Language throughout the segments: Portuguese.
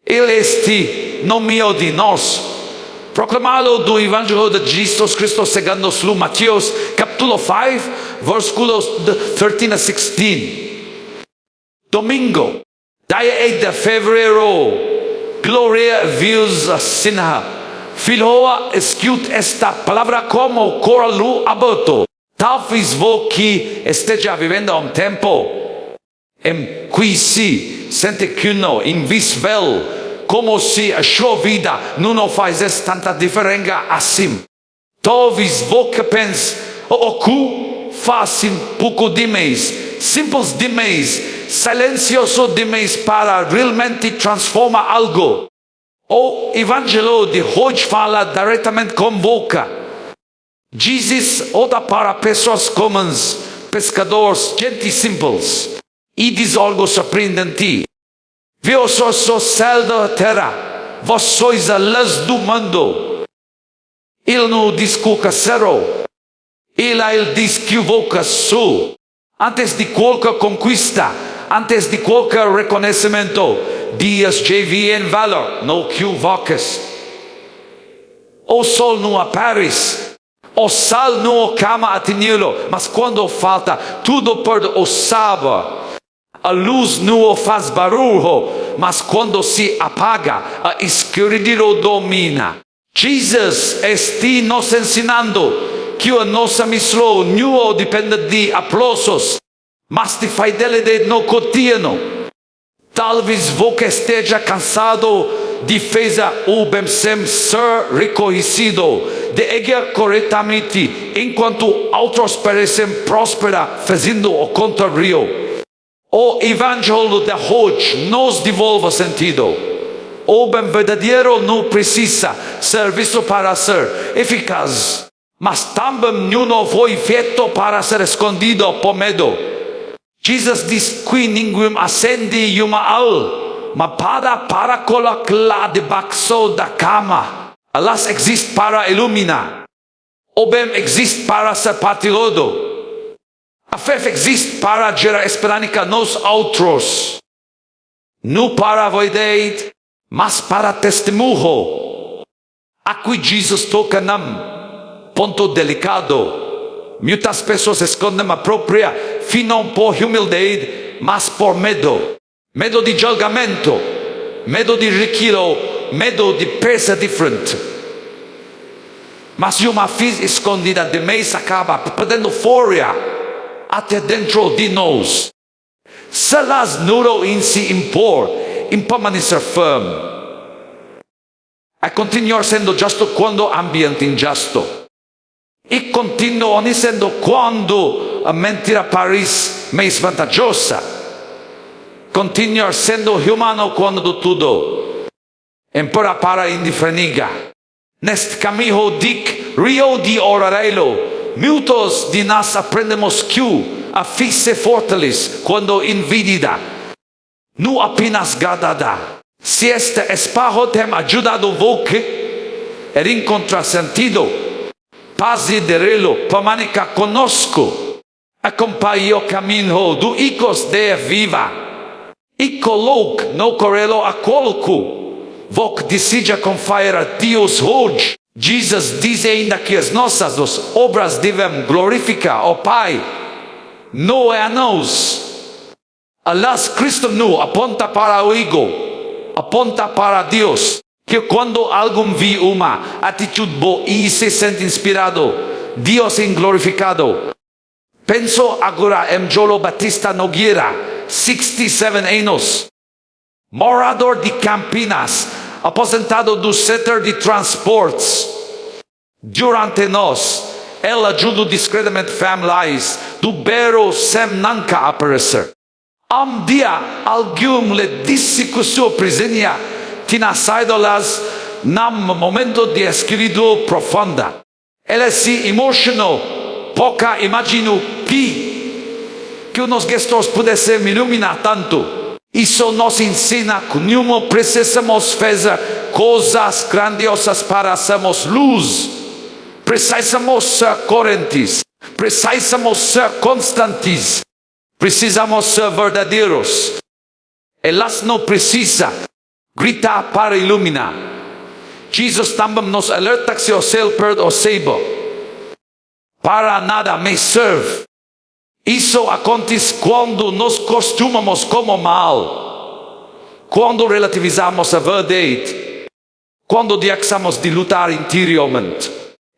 Ele no meio de nós. Proclamado do Evangelho de Jesus Cristo segundo Mateus, capítulo 5, versículos 13 a 16. Domingo, dia 8 de fevereiro, glória a Deus Senhor. Filho, escute esta palavra como coração aberto. Talvez você esteja vivendo tempo em que se sente que não invisível, como se a sua vida não faz tanta diferença assim. Talvez você pense, o que faz pouco demais, simples demais, silencioso demais para realmente transformar algo. O Evangelho de hoje fala diretamente com você. Jesus olha para pessoas comuns, pescadores, gente simples, e diz algo surpreendente. Vós sois o sal da terra, vós sois a luz do mundo. Ele não diz que o zero, ele diz que você sou. Antes de qualquer conquista, antes de qualquer reconhecimento, Deus já vê em valor no que vocês. O sol não aparece, o sal não acaba a tê-lo, mas quando falta, tudo perde o sabor. A luz não faz barulho, mas quando se apaga, a escuridão domina. Jesus está nos ensinando que a nossa missão não depende de aplausos, mas de fidelidade no cotidiano. Talvez você esteja cansado de fazer o bem sem ser reconhecido, de agir corretamente, enquanto outros parecem prosperar fazendo o contrário. O Evangelho de hoje nos devolve sentido. O bem verdadeiro não precisa ser visto para ser eficaz, mas também não foi feito para ser escondido por medo. Jesus diz que ninguém acende uma alma para colocá-la debaixo da cama. A luz existe para iluminar. O bem existe para ser partilhado. A fé existe para gerar esperança nos outros. Não para vaidade, mas para testemunho. Aqui Jesus toca num ponto delicado. Muitas pessoas escondem a própria fé não por humildade, mas por medo. Medo de julgamento, medo de ridículo, medo de pensar diferente. Mas uma fé escondida demais acaba perdendo força até dentro de nós. Se elas não em se impor, em permanecer firme, a continuar sendo justo quando o ambiente é injusto, e continuar sendo quando a mentira parece mais vantajosa, continuar sendo humano quando tudo empurra para indiferença. Neste caminho de rio de orarelo, muitos de nós aprendemos que a fé se fortalece quando envidida, não apenas guardada. Se este esparro tem ajudado você a encontrar sentido, paz e derelo permaneça conosco. Acompanhe o caminho do hijos de viva e coloque no correlo a coloco. Você decide confiar a Deus hoje. Jesus diz ainda que as nossas obras devem glorificar o Pai, não é a nós. Aliás, Cristo não aponta para o ego, aponta para Deus. Que quando alguém vê uma atitude boa e se sente inspirado, Deus é glorificado. Penso agora em Jolo Batista Nogueira, 67 anos, morador de Campinas, aposentado do setor de transportes. Durante nós, ele ajuda discretamente famílias do bairro sem nunca aparecer. Um dia, alguém lhe disse que sua presença tinha saído las num momento de escuridão profunda. Ele se emocionou, porque imaginou que os gestos pudessem me iluminar tanto. Isso nos ensina que não precisamos fazer coisas grandiosas para sermos luz. Precisamos ser coerentes. Precisamos ser constantes. Precisamos ser verdadeiros. Elas não precisam, gritar para iluminar. Jesus também nos alerta que o céu perde o sebo. Para nada me serve. Isso acontece quando nos costumamos como mal. Quando relativizamos a verdade. Quando deixamos de lutar interiormente.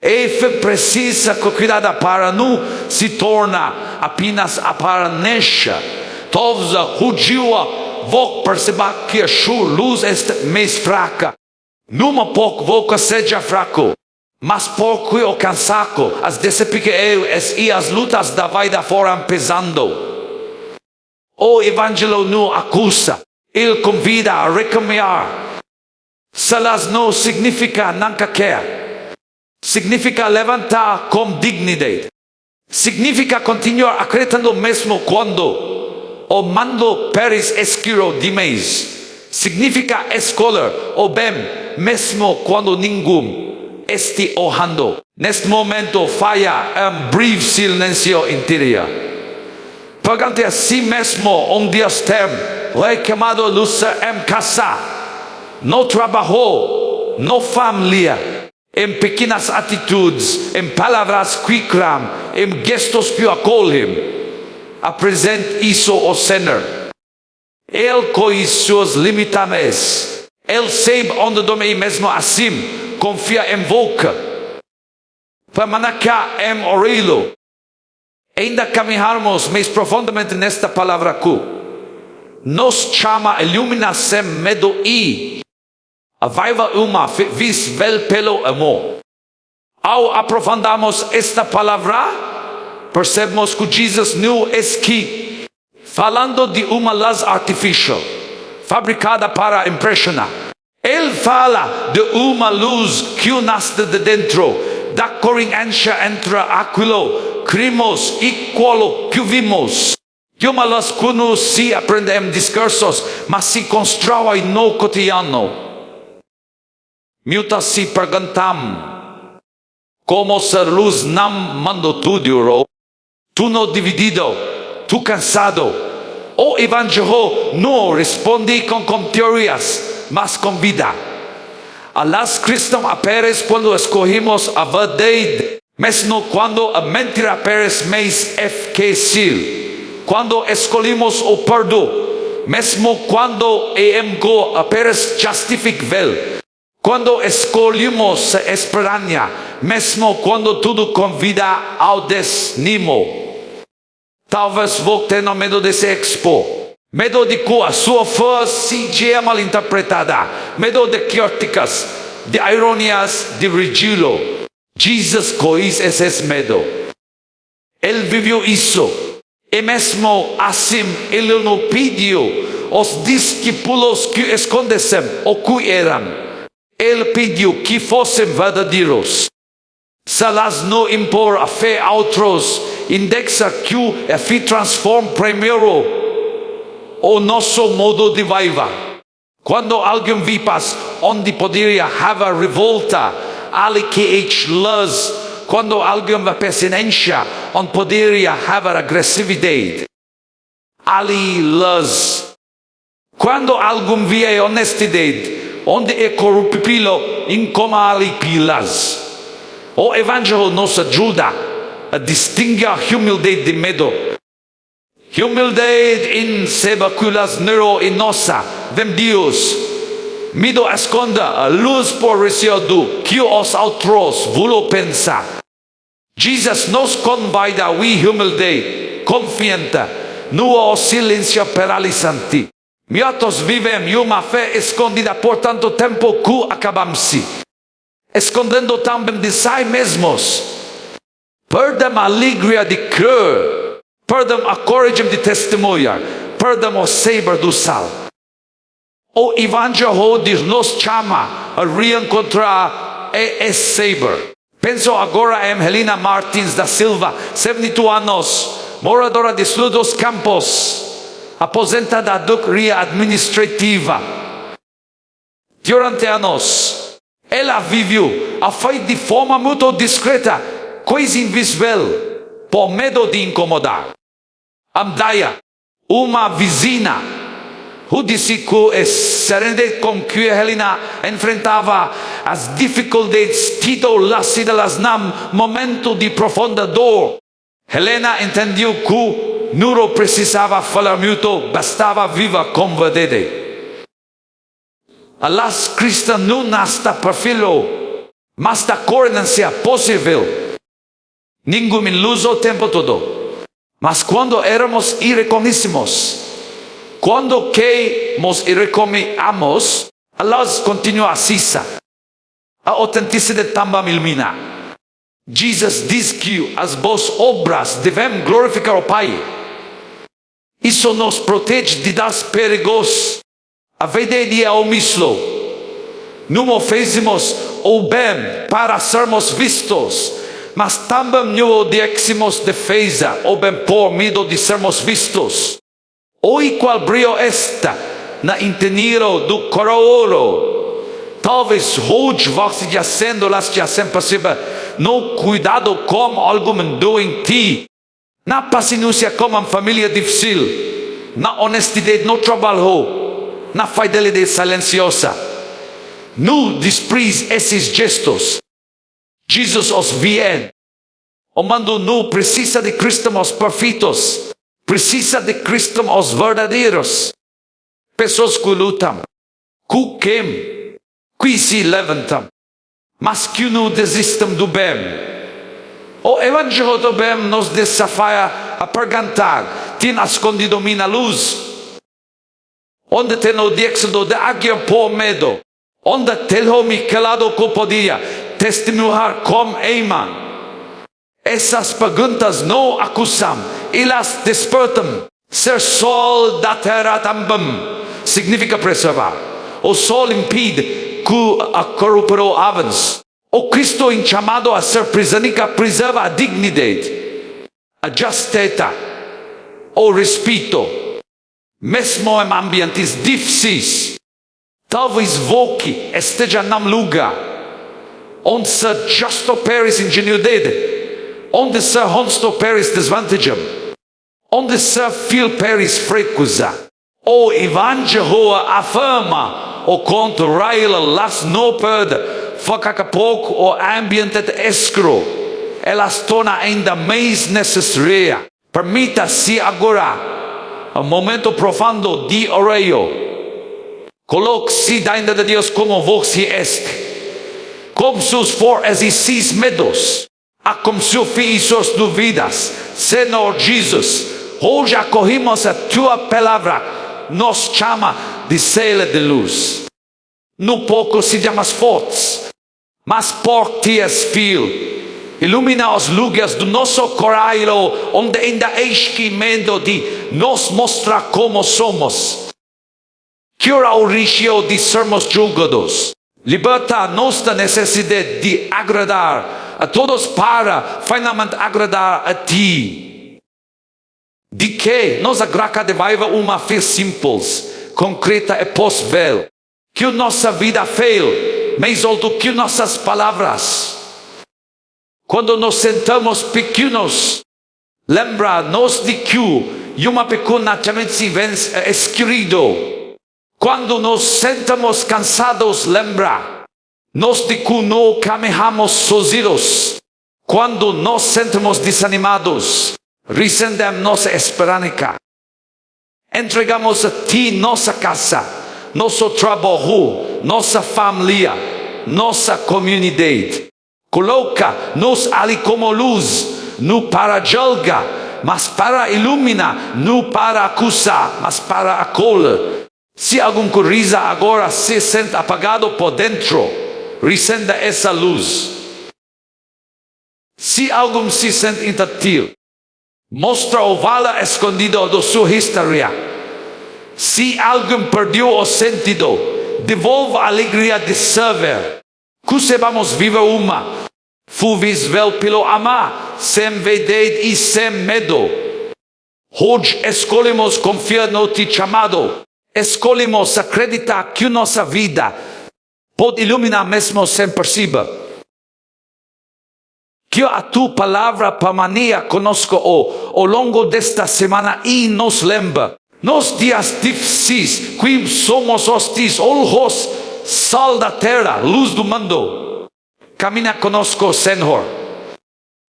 E precisa cuidar para não se tornar apenas aparência. Todos os judeus vão perceber que a sua luz é mais fraca. Numa pouco vou seja fraco. Mas porque o cansaço, as decepções e as lutas da vida foram pesando. O Evangelho não acusa. Ele convida a recomeçar. Salas não significa nunca quer. Significa levantar com dignidade. Significa continuar acreditando mesmo quando o mando parece escuro demais. Significa escolher o bem mesmo quando ninguém está honrando. Neste momento falha breve silêncio interior. Pergunte a si mesmo onde está. Reclamado luta em casa, no trabalho, no família, em pequenas atitudes, em palavras que clamam, em gestos que acolhem. Apresente isso ao Senhor. Ele conhece suas limitações. Ele sabe onde dorme mesmo assim. Confia em boca. Permaneça em orelho. Ainda caminharmos mais profundamente nesta palavra aqui. Nos chama a iluminação medo e avaiva uma visvel pelo amor. Ao aprofundarmos esta palavra, percebemos que Jesus não está falando de uma luz artificial, fabricada para impressionar. Ele fala de uma luz que nasce de dentro, da corrente entre aquilo que cremos e qual que vimos. Que uma luz que não se aprende em discursos, mas se constrói no cotidiano. Muitas se perguntam, como se a luz não mandou tudo, tu não dividido, tu cansado. O Evangelho não responde com teorias, mas com vida. A luz cristã aparece quando escolhemos a verdade, mesmo quando a mentira aparece mais eficaz. Quando escolhemos o perdão, mesmo quando o ego aparece justificável. Quando escolhemos a esperança, mesmo quando tudo convida ao desânimo. Talvez você tenha medo de se expor. Medo de que a sua fé seja mal interpretada. Medo de críticas, de ironias, de ridículo. Jesus conhece esse medo. Ele viveu isso. E mesmo assim, ele não pediu aos discípulos que escondessem o que eram. Ele pediu que fossem verdadeiros. Se elas não impor a fé a outros, indexa que a fé transforma primeiro o nosso modo de viver. Quando alguém vive onde poderia haver revolta, ali que é luz. Quando alguém vai paciência, onde poderia haver agressividade. Ali luz. Quando alguém vê honestidade, onde é corruptível, incoma ali pilas. O Evangelho nos ajuda a distinguir a humildade de medo. Humildade em sebaculas neuro e nossa, vem Deus. Medo esconde a luz por receio que os outros vão pensar. Jesus nos convida a humildade, confiante, no silêncio paralisante. Muitos vivem uma fé escondida por tanto tempo que acabamos escondendo também de si mesmos. Perdem a alegria de crer, perdem a coragem de testemunhar, perdem o saber do sal. O Evangelho nos chama a reencontrar esse saber. Penso agora em Helena Martins da Silva, 72 anos, moradora de Sul dos Campos, aposentada da área administrativa. Durante anos, ela viveu a fé de forma muito discreta, quase invisível, por medo de incomodar. Amdaia, uma vizinha, who disse que serenidade com que Helena enfrentava as dificuldades tituladas nam momento de profunda dor. Helena entendeu que não precisava falar muito, bastava viver com verdade. Alas, Cristo não está perfeito, mas da coerência possível. Ninguém iluso o tempo todo. Mas quando éramos irreconhecíveis, quando que nos reconhecemos, Allah continua acesa. A autenticidade também ilumina. Jesus diz que as boas obras devem glorificar o Pai. Isso nos protege de das perigos. A verdade é o mesmo. Não fizemos o bem para sermos vistos, mas também não deximos defesa o bem por medo de sermos vistos. Oi qual brilho está na inteiro do corouro. Talvez hoje você já sendo lá já sem perceber no cuidado com algum doente ti, na paciência com uma família difícil, na honestidade no trabalho, na fidelidade silenciosa. Não despreze esses gestos. Jesus os vê. O mundo não precisa de cristãos perfeitos. Precisa de cristãos verdadeiros. Pessoas que lutam, que queimam, que se levantam, mas que não desistam do bem. O Evangelho do bem nos desafia a perguntar: tem escondido minha luz? Onde tem o diáxido de águia por medo? Onde telho-me calado que podia testemunhar como Eiman? Essas perguntas não acusam, elas despertam. Ser sol da terra também significa preservar. O sol impede que a corrupção avance. O Cristo é chamado a ser prisioneiro preserva a dignidade, a justiça, o respeito, mesmo em ambientes difíceis. Talvez você esteja num lugar onde ser justo parece ingenuidade, onde ser honesto parece desvantagem, onde ser fiel parece fraqueza. O Evangelho afirma o contrário, las não perde, foca a pouco o ambiente escuro, elas torna ainda mais necessária. Permita-se agora um momento profundo de oração. Coloque-se diante de Deus como você é. Com seus forças e seus medos, a com sua fé e suas dúvidas. Senhor Jesus, hoje acolhemos a tua palavra, nos chama de cela de luz. Não pouco sejamos fortes, mas por ti és fiel. Ilumina os lugares do nosso coração, onde ainda há esquecimento de nos mostrar como somos. Cura o risco de sermos julgados. Liberta-nos da necessidade de agradar a todos para finalmente agradar a ti. De que nos agrada de viver uma fé simples, concreta e possível. Que nossa vida fail, mais alto que nossas palavras. Quando nos sentamos pequenos, lembra-nos de que uma pequena se vence esquerido. Quando nos sentamos cansados, lembra-nos de que não caminhamos sozinhos. Quando nos sentimos desanimados, recendemos nossa esperança. Entregamos a ti nossa casa, nosso trabalho, nossa família, nossa comunidade. Coloca-nos ali como luz, não para julgar, mas para iluminar, não para acusar, mas para acolher. Se algum corrija agora se sente apagado por dentro, recenda essa luz. Se algum se sente infantil, mostra o vale escondido da sua história. Se alguém perdeu o sentido, devolva a alegria de servir. Que sabemos viver uma, visível pelo amar, sem verdade e sem medo. Hoje escolhemos confiar no ti chamado. Escolhemos acreditar que nossa vida pode iluminar mesmo sem perceber. Que a tua palavra permaneça conosco ao longo desta semana e nos lembre Nos dias difíceis, quim somos hostis, olhos, sal da terra, luz do mundo. Camina conosco, Senhor.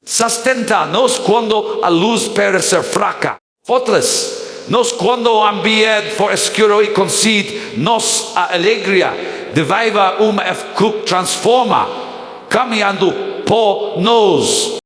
Sustenta-nos quando a luz parecer fraca. Fortalece-nos quando o ambiente for escuro e concede-nos a alegria de viver uma que transforma, caminhando por nós.